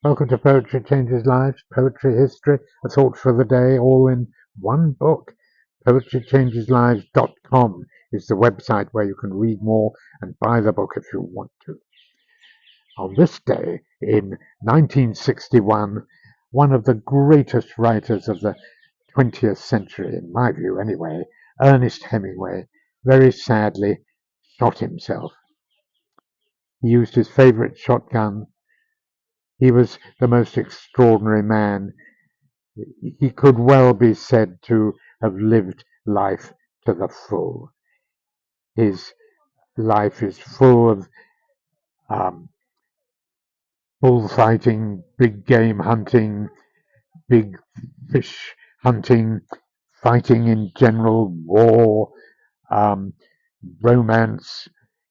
Welcome to Poetry Changes Lives, Poetry History, a thought for the day, all in one book. PoetryChangesLives.com is the website where you can read more and buy the book if you want to. On this day, in 1961, one of the greatest writers of the 20th century, in my view anyway, Ernest Hemingway, very sadly shot himself. He used his favorite shotgun. He was the most extraordinary man. He could well be said to have lived life to the full. His life is full of bullfighting, big game hunting, big fish hunting, fighting in general, war, romance,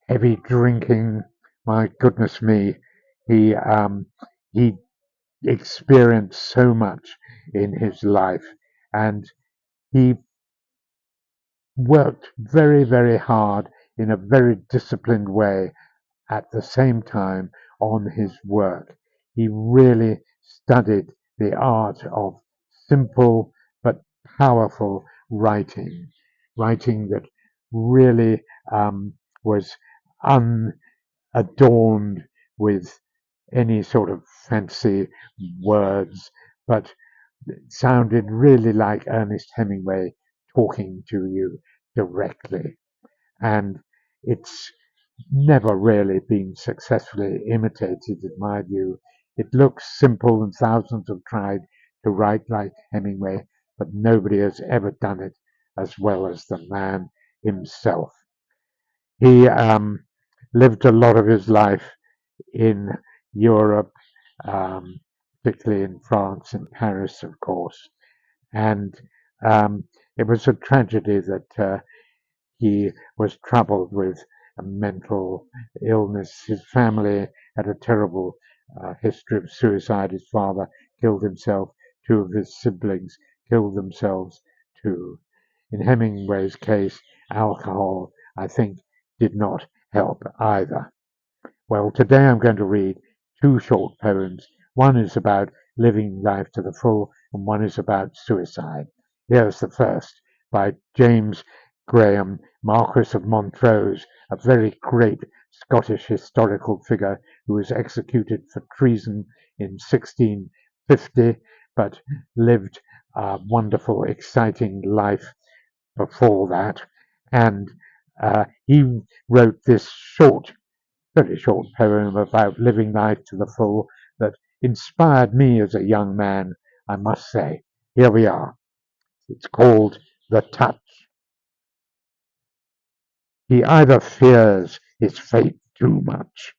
heavy drinking. My goodness me, he experienced so much in his life, and he worked very, very hard in a very disciplined way at the same time on his work. He really studied the art of simple but powerful writing, writing that really was unadorned with any sort of fancy words, but sounded really like Ernest Hemingway talking to you directly. And it's never really been successfully imitated, in my view. It looks simple and thousands have tried to write like Hemingway, but nobody has ever done it as well as the man himself. He lived a lot of his life in Europe, particularly in France and Paris, of course. And it was a tragedy that he was troubled with a mental illness. His family had a terrible history of suicide. His father killed himself. Two of his siblings killed themselves too. In Hemingway's case, alcohol, I think, did not help either. Well, today I'm going to read two short poems. One is about living life to the full, and one is about suicide. Here's the first, by James Graham, Marquis of Montrose, a very great Scottish historical figure who was executed for treason in 1650, but lived a wonderful, exciting life before that. And he wrote this very short poem about living life to the full that inspired me as a young man, I must say. Here we are. It's called The Touch. He either fears his fate too much,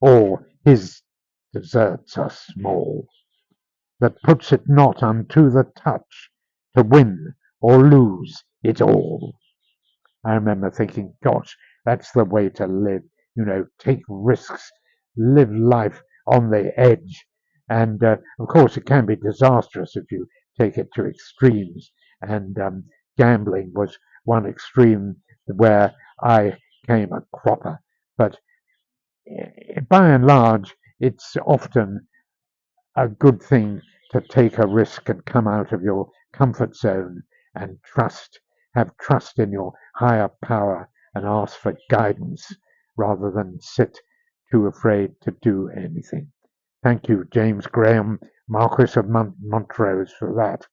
or his deserts are small, that puts it not unto the touch to win or lose it all. I remember thinking, gosh, that's the way to live. Take risks, live life on the edge. And of course, it can be disastrous if you take it to extremes. And gambling was one extreme where I came a cropper. But by and large, it's often a good thing to take a risk and come out of your comfort zone and have trust in your higher power and ask for guidance rather than sit too afraid to do anything. Thank you, James Graham, Marquis of Montrose, for that.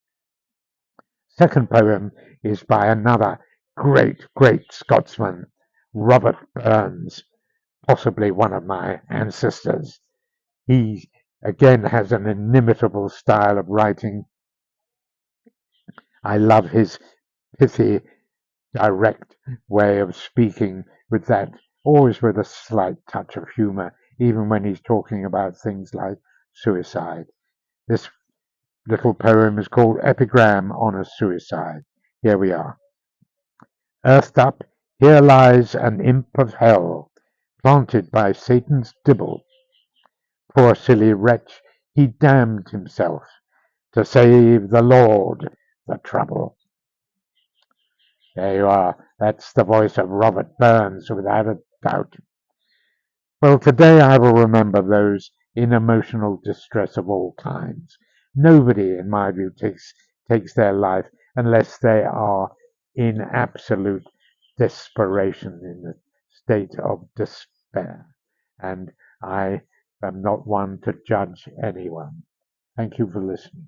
Second poem is by another great, great Scotsman, Robert Burns, possibly one of my ancestors. He again has an inimitable style of writing. I love his pithy, direct way of speaking, always with a slight touch of humor, even when he's talking about things like suicide. This little poem is called Epigram on a Suicide. Here we are. Earthed up, here lies an imp of hell, planted by Satan's dibble. Poor silly wretch, he damned himself to save the Lord the trouble. There you are. That's the voice of Robert Burns, without a doubt. Well, today I will remember those in emotional distress of all kinds. Nobody, in my view, takes their life unless they are in absolute desperation, in a state of despair. And I am not one to judge anyone. Thank you for listening.